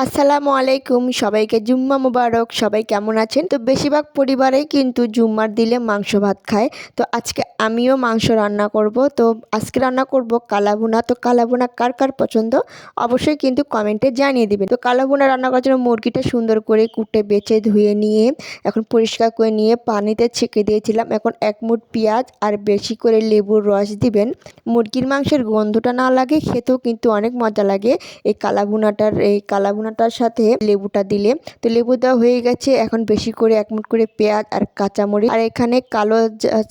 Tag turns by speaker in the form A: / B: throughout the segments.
A: আসসালামু আলাইকুম, সবাইকে জুম্মা মুবারক। সবাই কেমন আছেন? তো বেশিরভাগ পরিবারেই কিন্তু জুম্মার দিলে মাংস ভাত খায়। তো আজকে আমিও মাংস রান্না করব। তো আজকে রান্না করব কালাভুনা। তো কালাভুনা কার কার পছন্দ অবশ্যই কিন্তু কমেন্টে জানিয়ে দিবেন। তো কালাভুনা রান্না করার জন্য মুরগিটা সুন্দর করে কুটে বেছে ধুয়ে নিয়ে এখন পরিষ্কার করে নিয়ে পানিতে ছেঁকে দিয়েছিলাম। এখন 1 মুঠ পেঁয়াজ আর বেশি করে লেবুর রস দিবেন। মুরগির মাংসের গন্ধটা না লাগে, খেতেও কিন্তু অনেক মজা লাগে এই কালাভুনাটার সাথে লেবুটা দিলে। তো লেবু দেওয়া হয়ে গেছে। এখন বেশি করে 1 মুঠ করে পেঁয়াজ আর কাঁচামরিচ আর এখানে কালো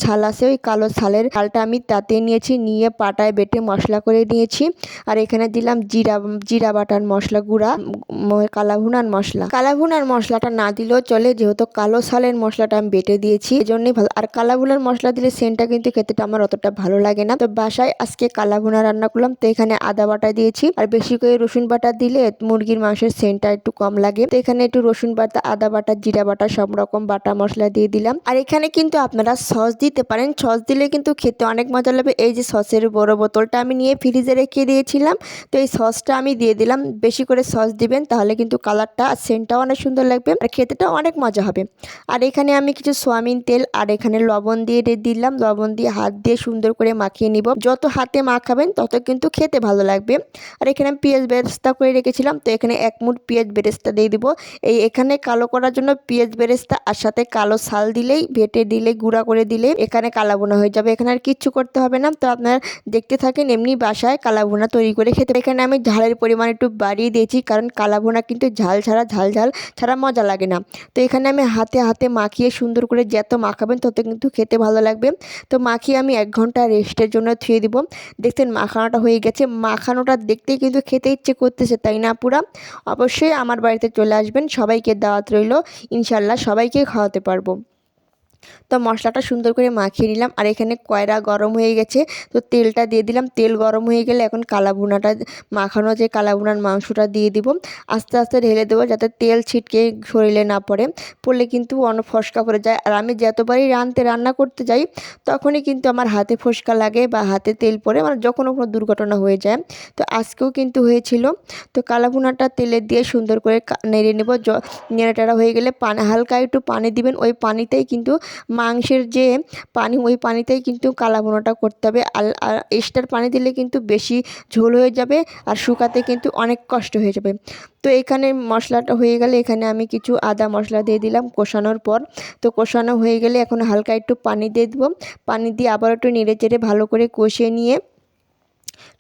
A: ছাল আছে, ওই কালো ছালের ছালটা আমি তাতে নিয়েছি, নিয়ে পাটায় বেটে মশলা করে নিয়েছি। আর এখানে দিলাম জিরা বাটার মশলা গুঁড়া, কালাভুনার মশলাটা না দিলেও চলে, যেহেতু কালো ছালের মশলাটা আমি বেটে দিয়েছি, এই জন্যই ভালো। আর কালাভুনার মশলা দিলে সেন্টটা কিন্তু খেতেটা আমার অতটা ভালো লাগে না। তো বাসায় আজকে কালাভুনা রান্না করলাম। তো এখানে আদা বাটা দিয়েছি, আর বেশি করে রসুন বাটা দিলে মুরগির মাংসের সেন্টটা একটু কম লাগে। তো এখানে একটু রসুন বাটা, আদা বাটা, জিরা বাটা সব রকম বাটা মশলা দিয়ে দিলাম। আর এখানে কিন্তু আপনারা সস দিতে পারেন, সস দিলে কিন্তু খেতে অনেক মজা লাগবে। এই যে সসের বড় বোতলটা আমি নিয়ে ফ্রিজে রেখে দিয়েছিলাম, তো এই সসটা আমি দিয়ে দিলাম। বেশি করে সস দিবেন, তাহলে কিন্তু কালারটা আর সেন্টটাও অনেক সুন্দর লাগবে আর খেতেটাও অনেক মজা হবে। আর এখানে আমি কিছু সয়াবিন তেল আর এখানে লবণ দিয়ে দিলাম। লবণ দিয়ে হাত দিয়ে সুন্দর করে মাখিয়ে নিব। যত হাতে মাখাবেন তত কিন্তু খেতে ভালো লাগবে। আর এখানে আমি পেঁয়াজ বেরেস্তা করে রেখেছিলাম, তো এখানে 1 মুঠ পেঁয়াজ বেরেস্তা দিয়ে দিব। এখানে কালো করার জন্য পেঁয়াজ বেরেস্তা আর সাথে কালো ছাল দিলেই, বেটে দিলে, গুঁড়া করে দিলে এখানে কালাভুনা হয়ে যাবে। এখানে আর কিচ্ছু করতে হবে না। তো আপনারা দেখতে থাকেন, এমনি বাসায় কালাভুনা তৈরি করে খেতে। এখানে আমি ঝালের পরিমাণ একটু বাড়িয়ে দিয়েছি, কারণ কালাভুনা কিন্তু ঝাল ছাড়া মজা লাগে না। তো এখানে আমি হাতে মাখিয়ে সুন্দর করে যত মাখাবেন তত কিন্তু খেতে ভালো লাগবে। তো মাখিয়ে আমি 1 ঘন্টা রেস্টের জন্য থুয়ে দিব। দেখছেন মাখানোটা হয়ে গেছে। মাখানোটা দেখতেই কিন্তু খেতে ইচ্ছে করতেছে, তাই না পুরা? অবশ্যই আমার বাড়িতে চলে আসবেন, সবাইকে দাওয়াত রইল। ইনশাল্লাহ সবাইকে খাওয়াতে পারবো। তো মশলাটা সুন্দর করে মাখিয়ে নিলাম। আর এখানে কয়রা গরম হয়ে গেছে, তো তেলটা দিয়ে দিলাম। তেল গরম হয়ে গেলে এখন কালাভুনাটা, মাখানো যে কালাভুনার মাংসটা দিয়ে দিব। আস্তে আস্তে ঢেলে দেবো, যাতে তেল ছিটকে শরীরে না পড়ে। পড়লে কিন্তু অনেক ফোসকা পড়ে যায়। আর আমি যতবারই রান্না করতে যাই, তখনই কিন্তু আমার হাতে ফোসকা লাগে বা হাতে তেল পড়ে, মানে যখন কোনো দুর্ঘটনা হয়ে যায়। তো আজকেও কিন্তু হয়েছিল। তো কালাভুনাটা তেলে দিয়ে সুন্দর করে নেড়ে নেব। নেড়ে টেড়া হয়ে গেলে হালকা একটু পানি দিবেন। ওই পানিতেই কিন্তু মাংসের যে পানি, ওই পানিতেই কিন্তু কালাভুনাটা করতে হবে। আর এক্সট্রা পানি দিলে কিন্তু বেশি ঝোল হয়ে যাবে আর শুকাতে কিন্তু অনেক কষ্ট হয়ে যাবে। তো এখানে মশলাটা হয়ে গেলে এখানে আমি কিছু আদা মশলা দিয়ে দিলাম কষানোর পর। তো কষানো হয়ে গেলে এখন হালকা একটু পানি দিয়ে দেবো। পানি দিয়ে আবার একটু নেড়ে চেড়ে ভালো করে কষিয়ে নিয়ে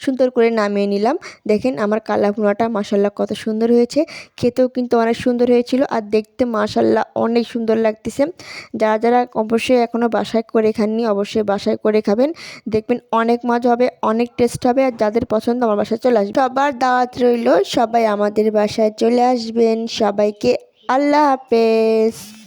A: সুন্দর করে নামিয়ে নিলাম। দেখেন আমার কালাভুনাটা মাশাল্লাহ কত সুন্দর হয়েছে, খেতেও কিন্তু অনেক সুন্দর হয়েছিল আর দেখতে মাশাল্লাহ অনেক সুন্দর লাগতেছে। যারা অবশ্যই এখনও বাসায় করে খাননি, অবশ্যই বাসায় করে খাবেন, দেখবেন অনেক মজা হবে, অনেক টেস্ট হবে। আর যাদের পছন্দ আমার বাসায় চলে আসবে। সবার দাওয়াত রইল, সবাই আমাদের বাসায় চলে আসবেন। সবাইকে আল্লাহ হাফেজ।